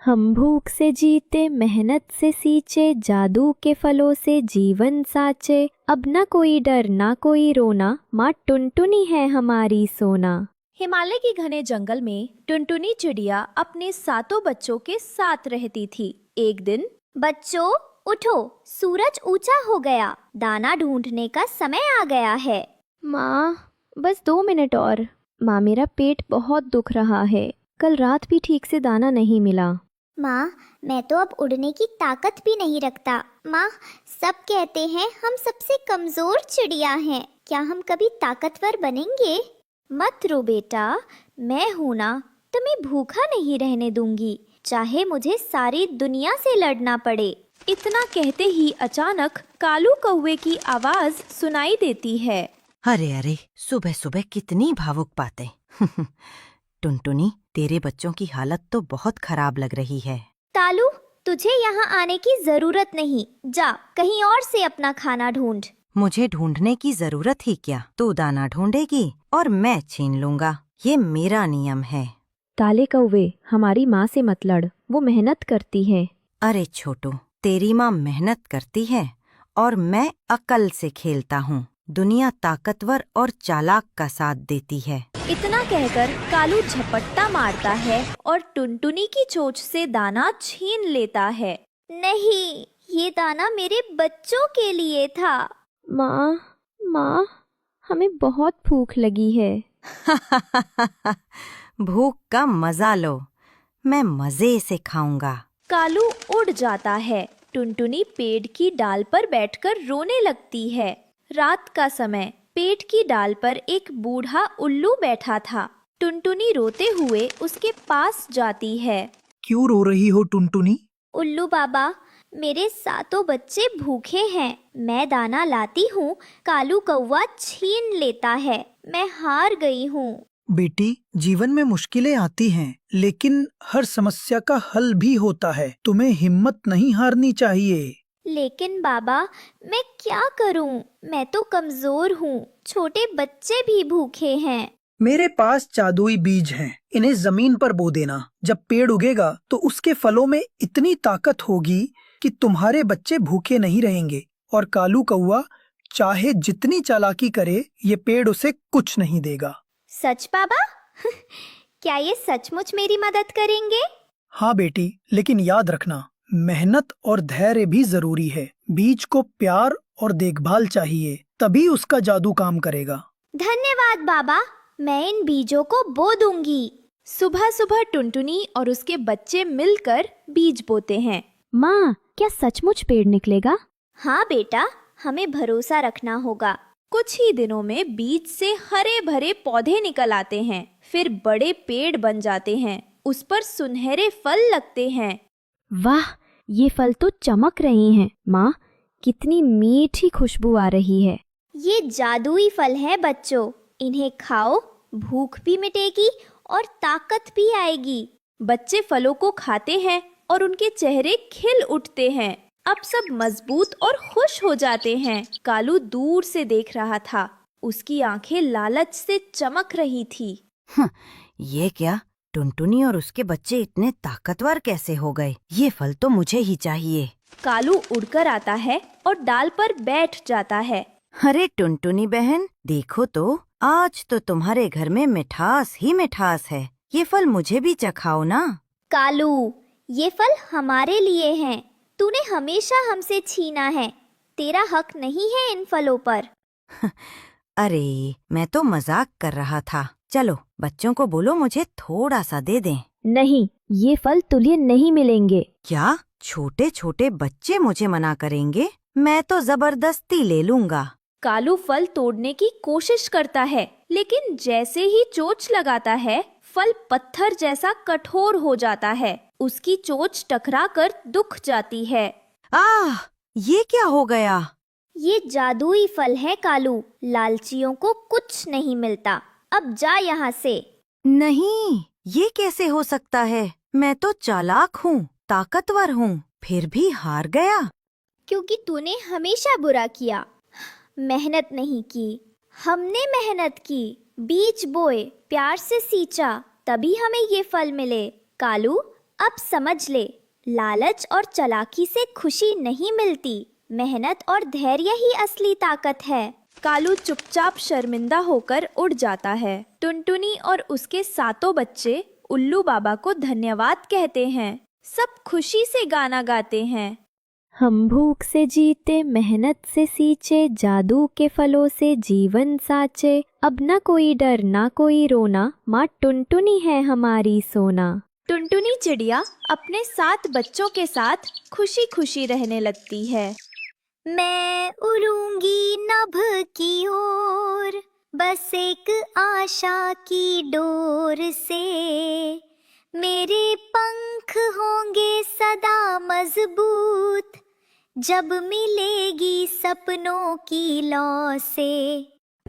हम भूख से जीते, मेहनत से सींचे, जादू के फलों से जीवन साचे। अब न कोई डर ना कोई रोना, माँ टुनटुनी है हमारी सोना। हिमालय के घने जंगल में टुनटुनी चिड़िया अपने सातों बच्चों के साथ रहती थी। एक दिन, बच्चों उठो, सूरज ऊंचा हो गया, दाना ढूंढने का समय आ गया है। माँ बस 2 मिनट और। माँ मेरा पेट बहुत दुख रहा है, कल रात भी ठीक से दाना नहीं मिला। माँ मैं तो अब उड़ने की ताकत भी नहीं रखता। माँ सब कहते हैं हम सबसे कमजोर चिड़िया हैं, क्या हम कभी ताकतवर बनेंगे? मत रो बेटा, मैं हूं ना, तुम्हें भूखा नहीं रहने दूंगी, चाहे मुझे सारी दुनिया से लड़ना पड़े। इतना कहते ही अचानक कालू कौवे की आवाज सुनाई देती है। अरे अरे, सुबह सुबह कितनी भावुक बातें। टुनटुनी, तेरे बच्चों की हालत तो बहुत खराब लग रही है। कालू तुझे यहाँ आने की जरूरत नहीं, जा कहीं और से अपना खाना ढूंढ। मुझे ढूंढने की जरूरत ही क्या, तू दाना ढूंढेगी और मैं छीन लूंगा, ये मेरा नियम है। काले कौवे, हमारी माँ से मत लड़, वो मेहनत करती है। अरे छोटू, तेरी माँ मेहनत करती है और मैं अकल से खेलता हूँ। दुनिया ताकतवर और चालाक का साथ देती है। इतना कहकर कालू झपट्टा मारता है और टुनटुनी की चोंच से दाना छीन लेता है। नहीं, ये दाना मेरे बच्चों के लिए था। माँ हमें बहुत भूख लगी है। भूख का मजा लो, मैं मजे से खाऊंगा। कालू उड़ जाता है। टुनटुनी पेड़ की डाल पर बैठकर रोने लगती है। रात का समय, पेड़ की डाल पर एक बूढ़ा उल्लू बैठा था। टुनटुनी रोते हुए उसके पास जाती है। क्यों रो रही हो टुनटुनी? उल्लू बाबा, मेरे सातों बच्चे भूखे हैं, मैं दाना लाती हूँ, कालू कौवा छीन लेता है, मैं हार गई हूँ। बेटी, जीवन में मुश्किलें आती हैं, लेकिन हर समस्या का हल भी होता है। तुम्हें हिम्मत नहीं हारनी चाहिए। लेकिन बाबा, मैं क्या करूँ? मैं तो कमजोर हूँ, छोटे बच्चे भी भूखे हैं। मेरे पास जादुई बीज हैं, इन्हें जमीन पर बो देना। जब पेड़ उगेगा तो उसके फलों में इतनी ताकत होगी कि तुम्हारे बच्चे भूखे नहीं रहेंगे। और कालू कौवा चाहे जितनी चालाकी करे, ये पेड़ उसे कुछ नहीं देगा। सच बाबा? क्या ये सचमुच मेरी मदद करेंगे? हाँ बेटी, लेकिन याद रखना, मेहनत और धैर्य भी जरूरी है। बीज को प्यार और देखभाल चाहिए, तभी उसका जादू काम करेगा। धन्यवाद बाबा, मैं इन बीजों को बो दूंगी। सुबह सुबह टुनटुनी और उसके बच्चे मिलकर बीज बोते हैं। माँ, क्या सचमुच पेड़ निकलेगा? हाँ बेटा, हमें भरोसा रखना होगा। कुछ ही दिनों में बीज से हरे भरे पौधे निकल आते हैं, फिर बड़े पेड़ बन जाते हैं, उस पर सुनहरे फल लगते हैं। वाह, ये फल तो चमक रहे हैं। माँ, कितनी मीठी खुशबू आ रही है। ये जादुई फल है बच्चों, इन्हें खाओ, भूख भी मिटेगी और ताकत भी आएगी। बच्चे फलों को खाते हैं और उनके चेहरे खिल उठते हैं। अब सब मजबूत और खुश हो जाते हैं। कालू दूर से देख रहा था, उसकी आंखें लालच से चमक रही थी। ये क्या, टुनटुनी और उसके बच्चे इतने ताकतवर कैसे हो गए? ये फल तो मुझे ही चाहिए। कालू उड़कर आता है और डाल पर बैठ जाता है। अरे टुनटुनी बहन, देखो तो, आज तो तुम्हारे घर में मिठास ही मिठास है। ये फल मुझे भी चखाओ ना। कालू, ये फल हमारे लिए हैं, तूने हमेशा हमसे छीना है, तेरा हक नहीं है इन फलों पर। अरे, मैं तो मजाक कर रहा था। चलो, बच्चों को बोलो मुझे थोड़ा सा दे दें। नहीं, ये फल तुझे नहीं मिलेंगे। क्या छोटे छोटे बच्चे मुझे मना करेंगे? मैं तो जबरदस्ती ले लूंगा। कालू फल तोड़ने की कोशिश करता है, लेकिन जैसे ही चोंच लगाता है, फल पत्थर जैसा कठोर हो जाता है। उसकी चोंच टकराकर दुख जाती है। आह, ये क्या हो गया? ये जादुई फल है कालू, लालचियों को कुछ नहीं मिलता, अब जा यहाँ से। नहीं, ये कैसे हो सकता है? मैं तो चालाक हूँ, ताकतवर हूँ, फिर भी हार गया। क्योंकि तूने हमेशा बुरा किया, मेहनत नहीं की। हमने मेहनत की, बीज बोए, प्यार से सींचा, तभी हमें ये फल मिले। कालू, अब समझ ले, लालच और चालाकी से खुशी नहीं मिलती, मेहनत और धैर्य ही असली ताकत है। कालू चुपचाप शर्मिंदा होकर उड़ जाता है। टुनटुनी और उसके सातों बच्चे उल्लू बाबा को धन्यवाद कहते हैं। सब खुशी से गाना गाते हैं। हम भूख से जीते, मेहनत से सींचे, जादू के फलों से जीवन साचे। अब न कोई डर ना कोई रोना, माँ टुनटुनी है हमारी सोना। टुनटुनी चिड़िया अपने 7 बच्चों के साथ खुशी खुशी रहने लगती है। मैं उड़ूंगी नभ की ओर, बस एक आशा की डोर से। मेरे पंख होंगे सदा मजबूत, जब मिलेगी सपनों की लौ से।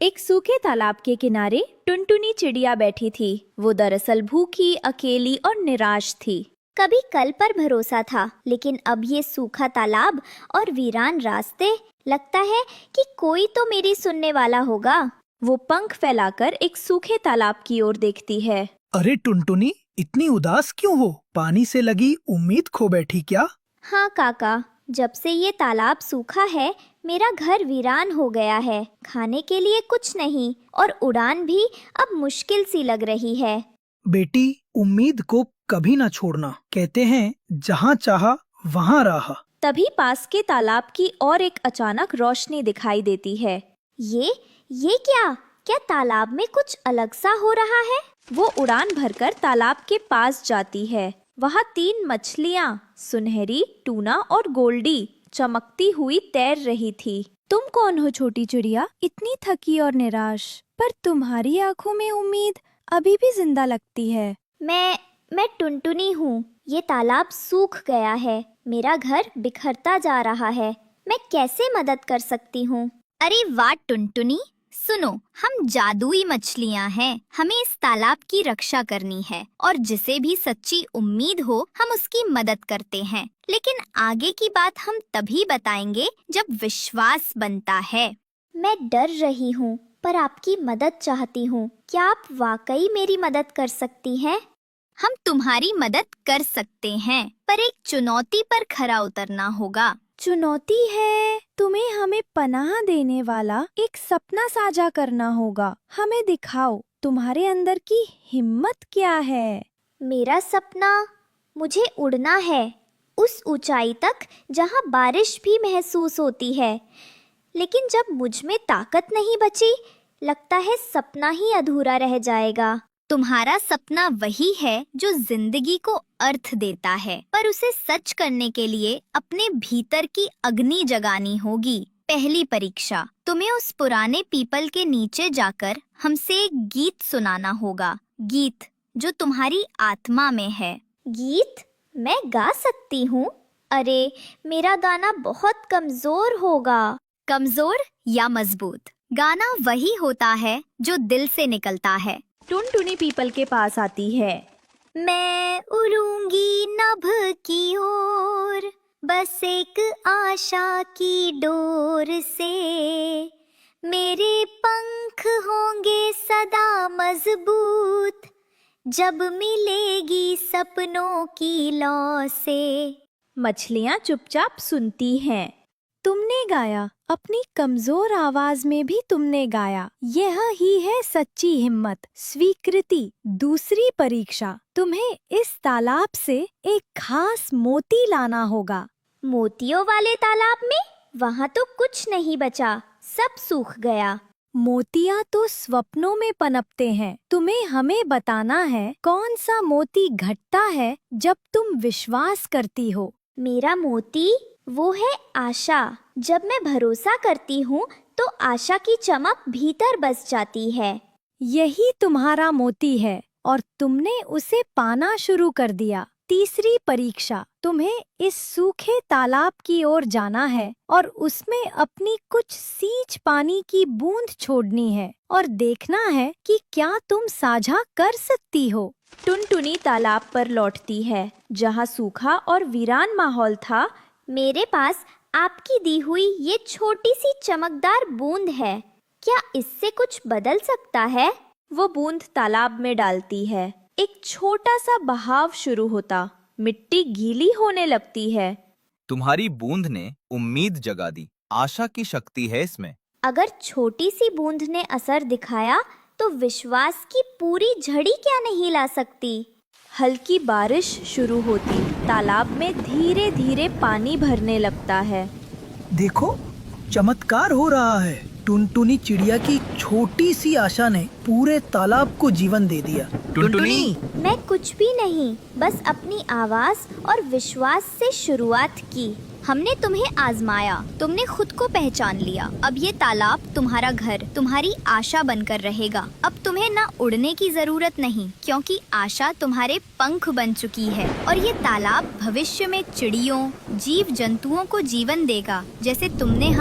एक सूखे तालाब के किनारे टुनटुनी चिड़िया बैठी थी। वो दरअसल भूखी, अकेली और निराश थी। कभी कल पर भरोसा था, लेकिन अब ये सूखा तालाब और वीरान रास्ते, लगता है कि कोई तो मेरी सुनने वाला होगा। वो पंख फैलाकर एक सूखे तालाब की ओर देखती है। अरे टुनटुनी, इतनी उदास क्यों हो? पानी से लगी उम्मीद खो बैठी क्या? हाँ काका, जब से ये तालाब सूखा है, मेरा घर वीरान हो गया है। खाने के लिए कुछ नहीं और उड़ान भी अब मुश्किल सी लग रही है। बेटी, उम्मीद को कभी ना छोड़ना। कहते हैं जहाँ चाहा वहाँ राह। तभी पास के तालाब की और एक अचानक रोशनी दिखाई देती है। ये क्या तालाब में कुछ अलग सा हो रहा है? वो उड़ान भरकर तालाब के पास जाती है। वहाँ 3 मछलियाँ, सुनहरी, टूना और गोल्डी, चमकती हुई तैर रही थी। तुम कौन हो छोटी चिड़िया, इतनी थकी और निराश, पर तुम्हारी आंखों में उम्मीद अभी भी जिंदा लगती है। मैं टुनटुनी हूँ। ये तालाब सूख गया है, मेरा घर बिखरता जा रहा है। मैं कैसे मदद कर सकती हूँ? अरे वाह टुनटुनी, सुनो, हम जादुई मछलियाँ हैं। हमें इस तालाब की रक्षा करनी है और जिसे भी सच्ची उम्मीद हो, हम उसकी मदद करते हैं। लेकिन आगे की बात हम तभी बताएंगे जब विश्वास बनता है। मैं डर रही हूँ, पर आपकी मदद चाहती हूँ। क्या आप वाकई मेरी मदद कर सकती हैं? हम तुम्हारी मदद कर सकते हैं, पर एक चुनौती पर खरा उतरना होगा। चुनौती है? तुम्हें हमें पनाह देने वाला एक सपना साझा करना होगा। हमें दिखाओ, तुम्हारे अंदर की हिम्मत क्या है। मेरा सपना, मुझे उड़ना है, उस ऊंचाई तक जहां बारिश भी महसूस होती है। लेकिन जब मुझ में ताकत नहीं बची, लगता है सपना ही अधूरा रह जाएगा। तुम्हारा सपना वही है जो जिंदगी को अर्थ देता है, पर उसे सच करने के लिए अपने भीतर की अग्नि जगानी होगी। पहली परीक्षा, तुम्हें उस पुराने पीपल के नीचे जाकर हमसे एक गीत सुनाना होगा। गीत जो तुम्हारी आत्मा में है। गीत मैं गा सकती हूँ? अरे, मेरा गाना बहुत कमजोर होगा। कमजोर या मजबूत, गाना वही होता है जो दिल से निकलता है। टुनटुनी पीपल के पास आती है। मैं उड़ूंगी नभ की ओर, बस एक आशा की डोर से। मेरे पंख होंगे सदा मजबूत, जब मिलेगी सपनों की लौ से। मछलियाँ चुपचाप सुनती हैं। तुमने गाया, अपनी कमजोर आवाज में भी तुमने गाया। यह ही है सच्ची हिम्मत, स्वीकृति। दूसरी परीक्षा, तुम्हें इस तालाब से एक खास मोती लाना होगा। मोतियों वाले तालाब में? वहाँ तो कुछ नहीं बचा, सब सूख गया। मोतियाँ तो स्वप्नों में पनपते हैं। तुम्हें हमें बताना है कौन सा मोती घटता है जब तुम विश्वास करती हो। मेरा मोती वो है आशा। जब मैं भरोसा करती हूँ तो आशा की चमक भीतर बस जाती है। यही तुम्हारा मोती है और तुमने उसे पाना शुरू कर दिया। तीसरी परीक्षा, तुम्हें इस सूखे तालाब की ओर जाना है और उसमें अपनी कुछ सींच पानी की बूंद छोड़नी है और देखना है कि क्या तुम साझा कर सकती हो। टुनटुनी तालाब पर लौटती है जहाँ सूखा और वीरान माहौल था। मेरे पास आपकी दी हुई ये छोटी सी चमकदार बूंद है, क्या इससे कुछ बदल सकता है? वो बूंद तालाब में डालती है। एक छोटा सा बहाव शुरू होता। मिट्टी गीली होने लगती है। तुम्हारी बूंद ने उम्मीद जगा दी। आशा की शक्ति है इसमें। अगर छोटी सी बूंद ने असर दिखाया तो विश्वास की पूरी झड़ी क्या नहीं ला सकती। हल्की बारिश शुरू होती, तालाब में धीरे धीरे पानी भरने लगता है। देखो, चमत्कार हो रहा है। टुनटुनी चिड़िया की छोटी सी आशा ने पूरे तालाब को जीवन दे दिया। टुनटुनी, मैं कुछ भी नहीं, बस अपनी आवाज और विश्वास से शुरुआत की। हमने तुम्हें आजमाया, तुमने खुद को पहचान लिया। अब ये तालाब तुम्हारा घर, तुम्हारी आशा बनकर रहेगा। अब तुम्हें ना उड़ने की जरूरत नहीं, क्योंकि आशा तुम्हारे पंख बन चुकी है। और ये तालाब भविष्य में चिड़ियों, जीव जंतुओं को जीवन देगा, जैसे तुमने